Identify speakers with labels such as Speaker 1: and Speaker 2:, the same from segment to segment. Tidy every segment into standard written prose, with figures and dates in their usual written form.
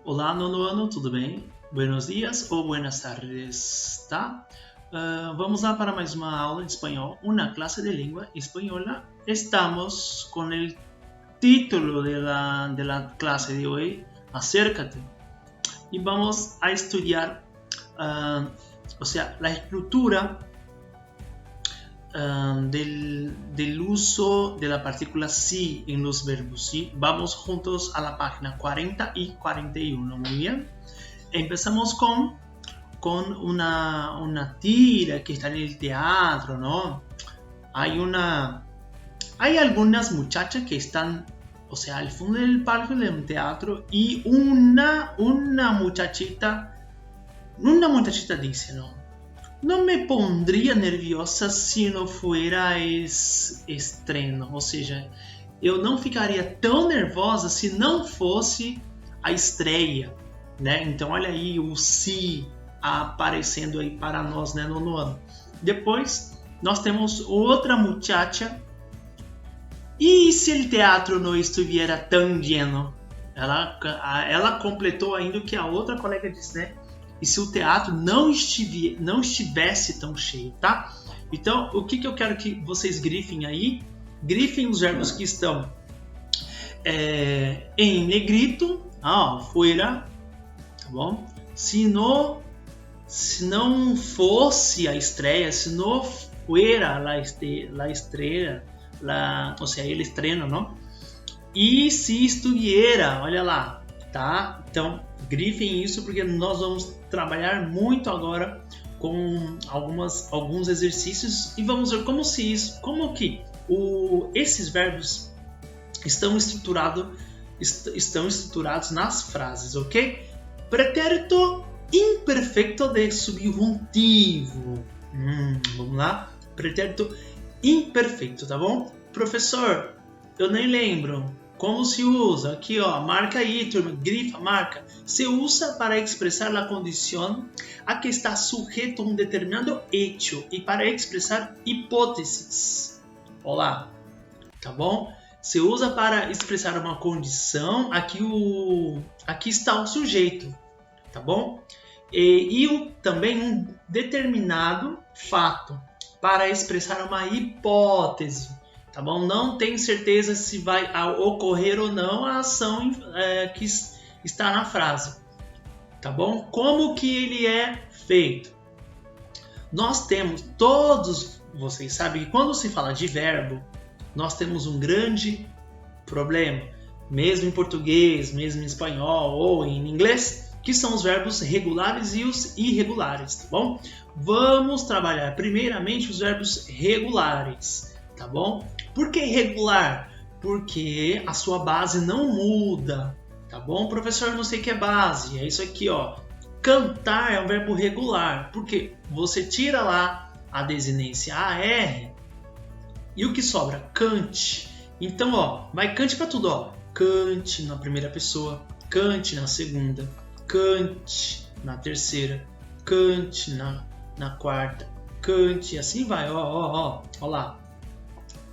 Speaker 1: Olá, nono ano, tudo bem? Buenos dias ou buenas tardes, tá? Vamos lá para mais uma aula de espanhol, uma classe de língua espanhola. Estamos com o título de la clase de hoy, Acércate. Y vamos a estudiar, la estructura del uso de la partícula sí en los verbos, ¿sí? Vamos juntos a la página 40 y 41, muy bien. Empezamos con una tira que está en el teatro, ¿no? Hay algunas muchachas que están, al fondo del palco de un teatro y una muchachita dice, no me pondría nerviosa si no fuera estreno, ou seja, eu não ficaria tão nervosa se não fosse a estreia, né? Então olha aí o si aparecendo aí para nós, né, no ano. Depois nós temos outra muchacha. E se o teatro não estivesse tão lleno? Ela completou ainda o que a outra colega disse, né? E se o teatro não estivesse tão cheio, tá? Então, o que eu quero que vocês grifem aí? Grifem os verbos que estão em negrito, fuera, tá bom? Se não fosse a estreia, se não fuera la estreia, el estreno, não? E se estuviera, olha lá, tá? Então, grifem isso porque nós vamos trabalhar muito agora com alguns exercícios e vamos ver como que esses verbos estão estruturados nas frases, ok? Pretérito imperfeito de subjuntivo. Vamos lá? Pretérito imperfeito, tá bom? Professor, eu nem lembro. Como se usa? Aqui, marca aí, turma, grifa, marca. Se usa para expressar a condição a que está sujeto um determinado hecho e para expressar hipóteses. Olá, tá bom? Se usa para expressar uma condição, aqui está o sujeito, tá bom? E também um determinado fato para expressar uma hipótese. Tá bom? Não tenho certeza se vai ocorrer ou não a ação que está na frase. Tá bom? Como que ele é feito? Nós temos, todos vocês sabem que quando se fala de verbo, nós temos um grande problema, mesmo em português, mesmo em espanhol ou em inglês, que são os verbos regulares e os irregulares, tá bom? Vamos trabalhar primeiramente os verbos regulares, tá bom? Por que regular? Porque a sua base não muda, tá bom? Professor, não sei o que é base, é isso aqui, Cantar é um verbo regular, porque você tira lá a desinência AR e o que sobra? Cante. Então, vai cante para tudo, Cante na primeira pessoa, cante na segunda, cante na terceira, cante na quarta, cante, assim vai, ó lá.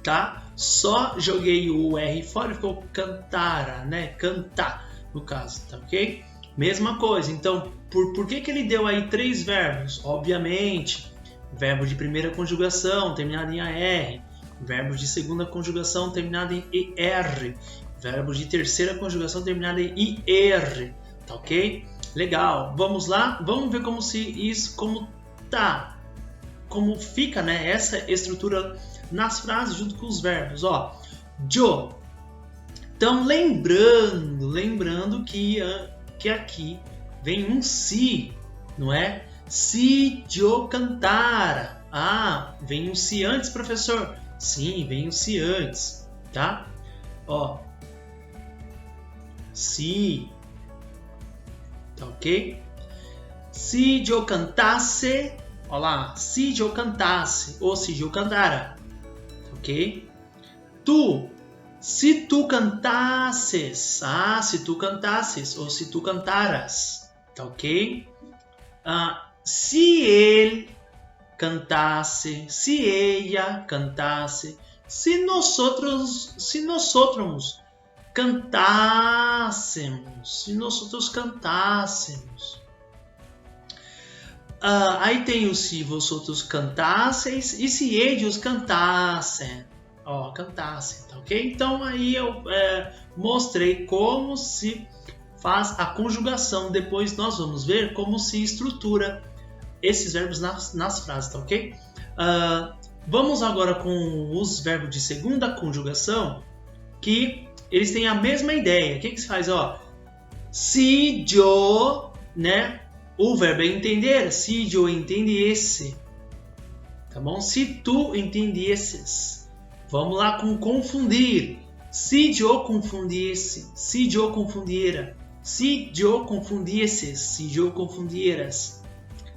Speaker 1: Tá? Só joguei o R fora e ficou cantara, né? Cantar, no caso, tá ok? Mesma coisa, então, por que ele deu aí 3 verbos? Obviamente, verbo de primeira conjugação terminado em AR, verbo de segunda conjugação terminado em ER, verbo de terceira conjugação terminado em IR, tá ok? Legal, vamos lá? Vamos ver como fica, né, essa estrutura nas frases junto com os verbos, yo. Então, lembrando que aqui vem um si, não é? Si yo cantara. Vem um si antes, professor? Sim, vem um si antes, tá? Si, tá ok? Si yo cantasse, olá, si yo cantasse ou si yo cantara. Ok? Se tu cantasses, se tu cantasses ou se tu cantaras, tá ok? Se ele cantasse, se ella cantasse, se nós cantássemos. Se nós cantássemos. Aí tem o se vosotros cantasseis e se eles cantassem. Ó, cantassem, tá ok? Então aí eu mostrei como se faz a conjugação. Depois nós vamos ver como se estrutura esses verbos nas frases, tá ok? Vamos agora com os verbos de segunda conjugação, que eles têm a mesma ideia. O que se faz? Ó, se eu, né? O verbo é entender. Se eu entendesse, tá bom? Se tu entendesses. Vamos lá com confundir. Se eu confundisse, se eu confundiera, se eu confundisses, se eu confundieras.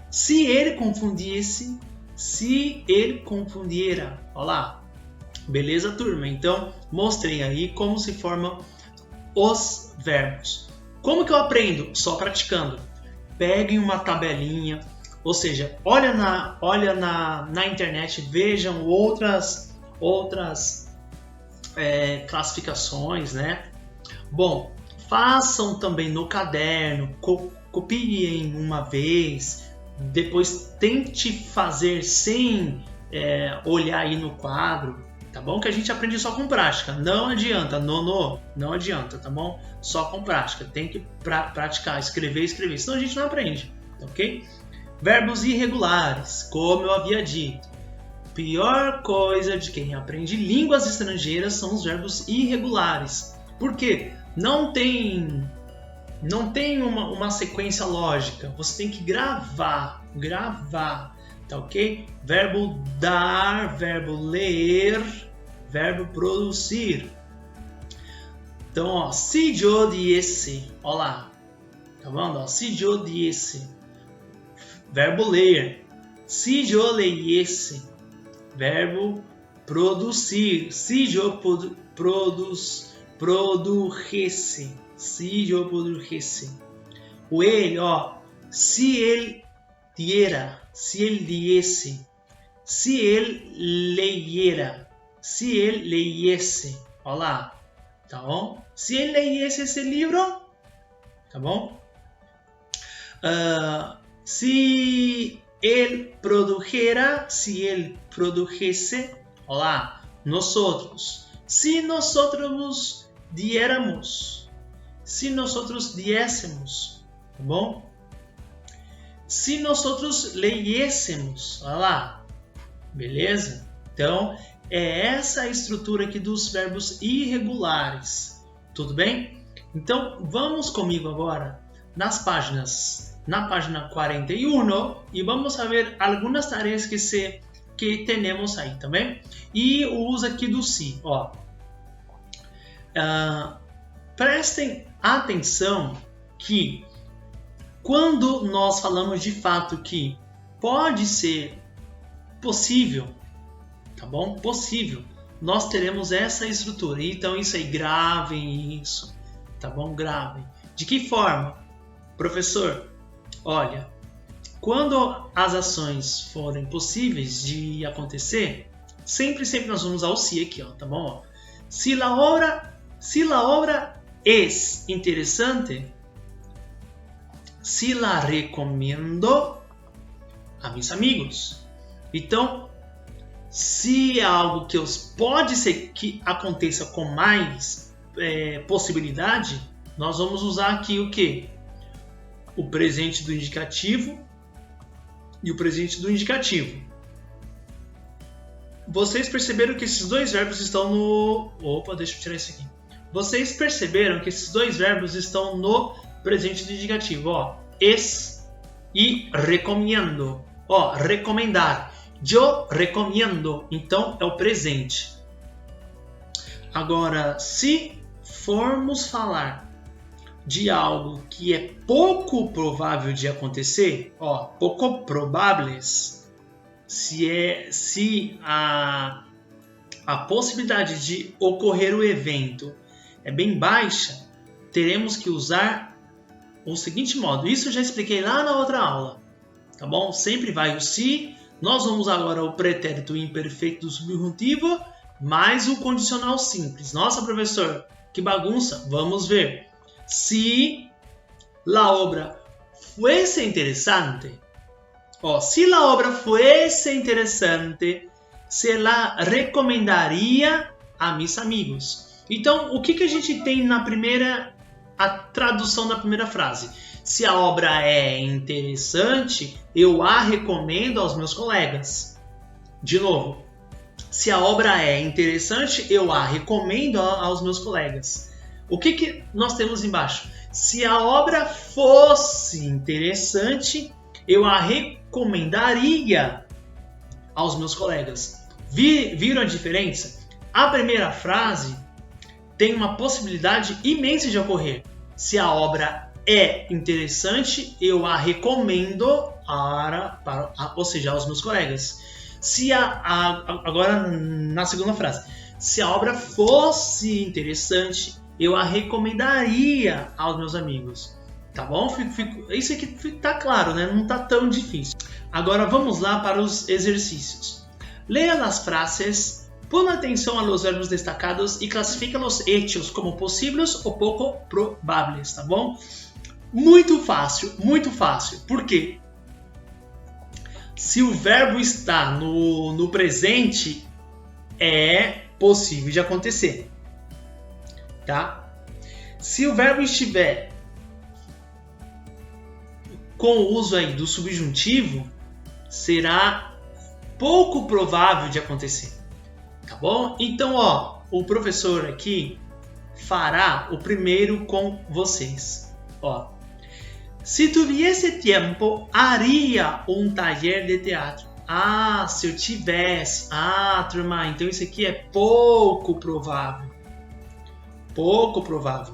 Speaker 1: Se ele confundisse, se ele confundiera. Olha lá. Beleza, turma? Então, mostrei aí como se formam os verbos. Como que eu aprendo? Só praticando. Peguem uma tabelinha, ou seja, olha na internet, vejam outras classificações, né? Bom, façam também no caderno, copiem uma vez, depois tente fazer sem olhar aí no quadro, tá bom? Que a gente aprende só com prática, não adianta, não adianta, tá bom? Só com prática, tem que praticar, escrever, senão a gente não aprende, ok? Verbos irregulares, como eu havia dito. Pior coisa de quem aprende línguas estrangeiras são os verbos irregulares. Por quê? Não tem uma sequência lógica. Você tem que gravar, tá ok? Verbo dar, verbo ler, verbo produzir. Então, ó, se eu disse, ó lá, tá vendo? Ó, se eu disse, verbo ler. Se eu lesse, verbo produzir. Se eu produzisse. Se eu produzisse. O ele, ó. Se ele diera. Se ele diese. Se ele leiera. Se ele leiesse. Ó lá. Tá bom? Se ele leiesse esse livro. Tá bom? Se ele produjera, se ele produjese, olá, nosotros. Se nosotros diéramos, se nosotros diésemos, tá bom? Se nosotros leyéssemos, olá, beleza? Então, é essa a estrutura aqui dos verbos irregulares, tudo bem? Então, vamos comigo agora na página 41 e vamos a ver algumas tarefas que temos aí, tá bem? E o uso aqui do se, ó. Prestem atenção que quando nós falamos de fato que pode ser possível, tá bom? Possível, nós teremos essa estrutura. Então isso aí, gravem isso, tá bom? Gravem. De que forma? Professor, olha, quando as ações forem possíveis de acontecer, sempre nós vamos usar o se aqui, ó, tá bom? Ó. Se la obra es interesante, se la recomiendo a mis amigos. Então, se é algo que pode ser que aconteça com mais possibilidade, nós vamos usar aqui o quê? O presente do indicativo e o presente do indicativo. Vocês perceberam que esses dois verbos estão no... Opa, deixa eu tirar isso aqui. Vocês perceberam que esses dois verbos estão no presente do indicativo, ó. Es e recomendo. Ó, recomendar. Eu recomendo. Então, é o presente. Agora, se formos falar de algo que é pouco provável de acontecer, ó, pouco probables, se a possibilidade de ocorrer o evento é bem baixa, teremos que usar o seguinte modo. Isso eu já expliquei lá na outra aula, tá bom? Sempre vai o se. Nós vamos agora o pretérito imperfeito do subjuntivo mais o condicional simples. Nossa, professor, Que bagunça! Vamos ver. Se la obra fuese interesante, se la obra fuese interesante, se la recomendaria a mis amigos. Então, o que a gente tem na a tradução da primeira frase? Se a obra é interessante, eu a recomendo aos meus colegas. De novo, se a obra é interessante, eu a recomendo aos meus colegas. O que nós temos embaixo? Se a obra fosse interessante, eu a recomendaria aos meus colegas. Viram a diferença? A primeira frase tem uma possibilidade imensa de ocorrer. Se a obra é interessante, eu a recomendo ou seja, aos meus colegas. Agora, na segunda frase, se a obra fosse interessante, eu a recomendaria aos meus amigos. Tá bom? Isso aqui tá claro, né? Não tá tão difícil. Agora vamos lá para os exercícios. Leia as frases, põe atenção a los verbos destacados e classifica os hechos como possíveis ou pouco prováveis, tá bom? Muito fácil, muito fácil. Por quê? Se o verbo está no presente, é possível de acontecer, tá? Se o verbo estiver com o uso aí do subjuntivo, será pouco provável de acontecer, tá bom? Então, o professor aqui fará o primeiro com vocês. Se tivesse tempo, haria um taller de teatro. Se eu tivesse. Turma, então isso aqui é pouco provável. Pouco provável.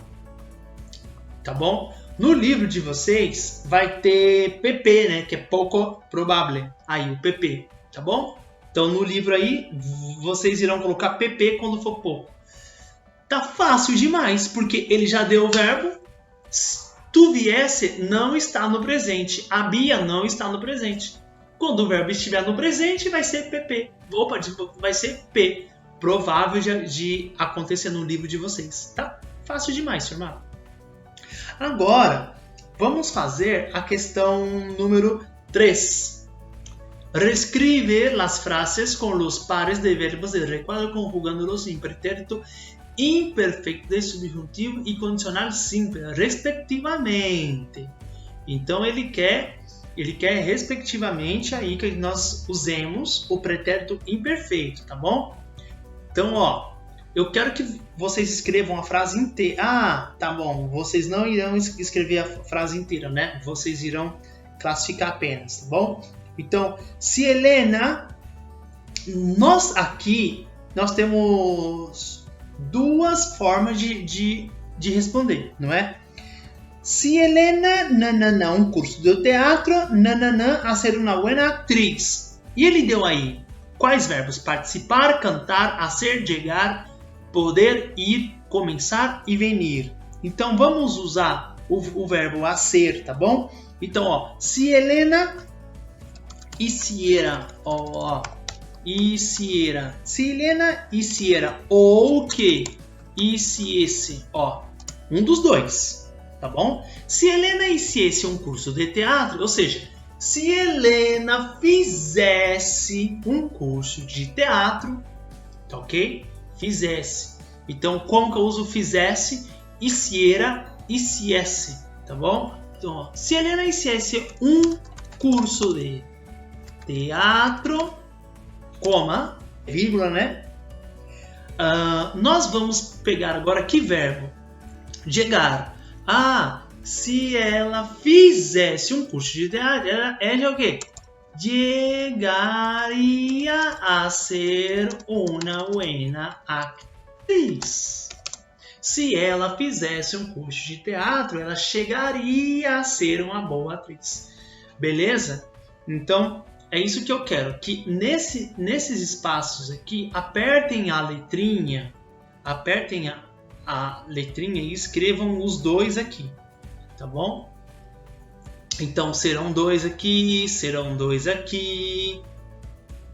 Speaker 1: Tá bom? No livro de vocês vai ter PP, né? Que é pouco provável. Aí, o PP. Tá bom? Então, no livro aí, vocês irão colocar PP quando for pouco. Tá fácil demais, porque ele já deu o verbo. Tuviesse não está no presente. Habia não está no presente. Quando o verbo estiver no presente, vai ser PP. Vai ser P. Provável de acontecer no livro de vocês. Tá? Fácil demais, turma. Agora, vamos fazer a questão número 3. Reescrever las frases com os pares de verbos de recuadro conjugando-los em pretérito imperfeito de subjuntivo e condicional simples, respectivamente. Então ele quer respectivamente aí que nós usemos o pretérito imperfeito, tá bom? Então, eu quero que vocês escrevam a frase inteira. Tá bom, vocês não irão escrever a frase inteira, né? Vocês irão classificar apenas, tá bom? Então, se Helena, nós temos duas formas de responder, não é? Se Helena, um curso de teatro, a ser uma boa atriz. E ele deu aí quais verbos? Participar, cantar, hacer, llegar, poder, ir, começar e venir. Então vamos usar o verbo hacer, tá bom? Então, se Helena hiciera, hiciera. Se Helena hiciera ou que hiciesse, um dos dois, tá bom? Se Helena hiciesse um curso de teatro, ou seja, se Helena fizesse um curso de teatro, tá ok? Fizesse. Então, como que eu uso fizesse? Hiciera, hiciesse, tá bom? Então, se Helena hiciesse um curso de teatro, coma, vírgula, né? Nós vamos pegar agora que verbo? Llegar. Se ela fizesse um curso de teatro, ela é o quê? Llegaria a ser uma buena atriz. Se ela fizesse um curso de teatro, ela chegaria a ser uma boa atriz. Beleza? Então, é isso que eu quero, que nesses espaços aqui, apertem a letrinha e escrevam os dois aqui, tá bom? Então, serão dois aqui, serão dois aqui,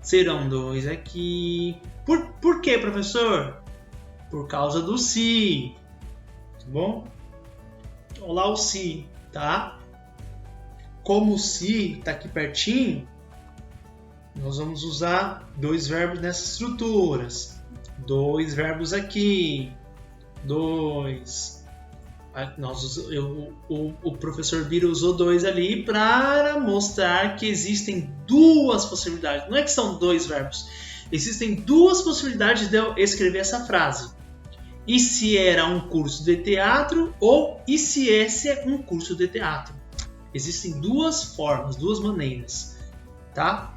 Speaker 1: serão dois aqui. Por quê, professor? Por causa do se. bom? Olá o se, tá? Como o se está aqui pertinho, nós vamos usar dois verbos nessas estruturas. Dois verbos aqui. Dois. O professor Bira usou dois ali para mostrar que existem duas possibilidades. Não é que são dois verbos. Existem duas possibilidades de eu escrever essa frase. E se era um curso de teatro ou e se esse é um curso de teatro. Existem duas formas, duas maneiras, tá?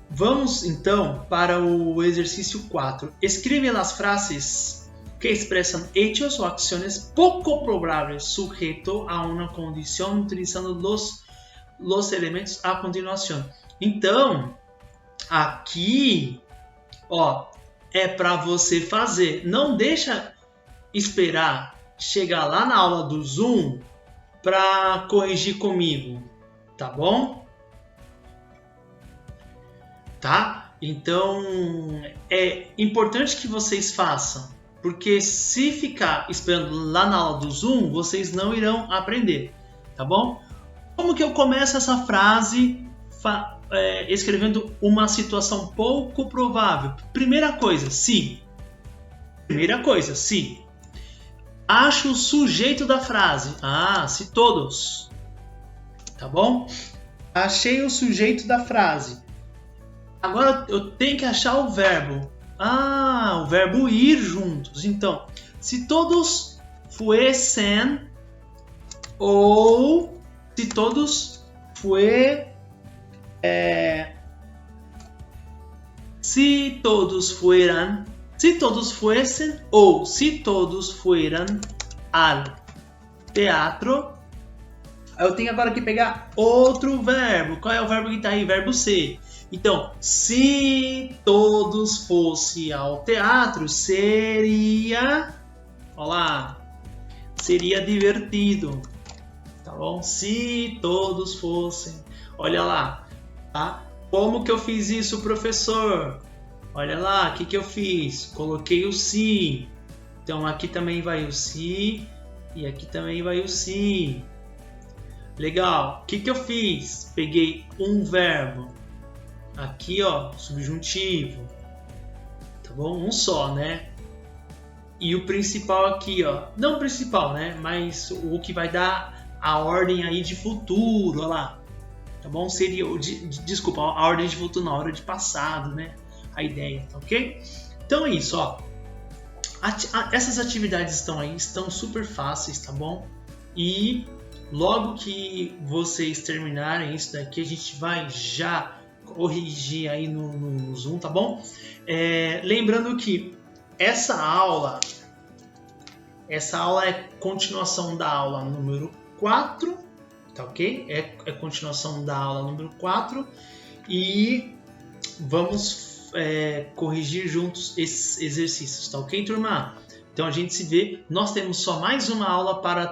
Speaker 1: Vamos então para o exercício 4. Escreve as frases que expressam hechos ou acciones poco probables sujeto a uma condição utilizando los elementos a continuação. Então, aqui, ó, é para você fazer. Não deixa esperar chegar lá na aula do Zoom para corrigir comigo, tá bom? Tá? Então, é importante que vocês façam, porque se ficar esperando lá na aula do Zoom, vocês não irão aprender, tá bom? Como que eu começo essa frase escrevendo uma situação pouco provável? Primeira coisa, se. Acho o sujeito da frase. Se todos. Tá bom? Achei o sujeito da frase. Agora eu tenho que achar o verbo. O verbo ir juntos. Então, se todos fuesen ou se todos fuesen. Se todos fueran, se todos fuesen ou se todos fueran al teatro. Eu tenho agora que pegar outro verbo. Qual é o verbo que está aí? Verbo ser. Então, se todos fossem ao teatro, seria... Olha lá. Seria divertido. Tá bom? Se todos fossem... Olha lá. Tá? Como que eu fiz isso, professor? Olha lá, o que eu fiz? Coloquei o se. Então, aqui também vai o se. E aqui também vai o se. Legal. O que eu fiz? Peguei um verbo. Aqui, ó, subjuntivo. Tá bom? Um só, né? E o principal aqui, ó. Não o principal, né? Mas o que vai dar a ordem aí de futuro, ó lá. Tá bom? Seria, desculpa, a ordem de futuro na hora de passado, né? A ideia, tá ok? Então é isso, ó. Essas atividades estão aí, estão super fáceis, tá bom? E logo que vocês terminarem isso daqui, a gente vai já corrigir aí no Zoom, tá bom? Lembrando que essa aula é continuação da aula número 4, tá ok? É continuação da aula número 4 e vamos corrigir juntos esses exercícios, tá ok, turma? Então a gente se vê, nós temos só mais uma aula para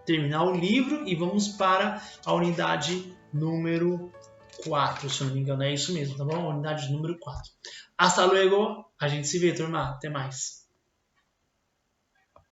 Speaker 1: terminar o livro e vamos para a unidade número 4, se eu não me engano, é isso mesmo, tá bom? Unidade número 4. Hasta luego, a gente se vê, turma. Até mais.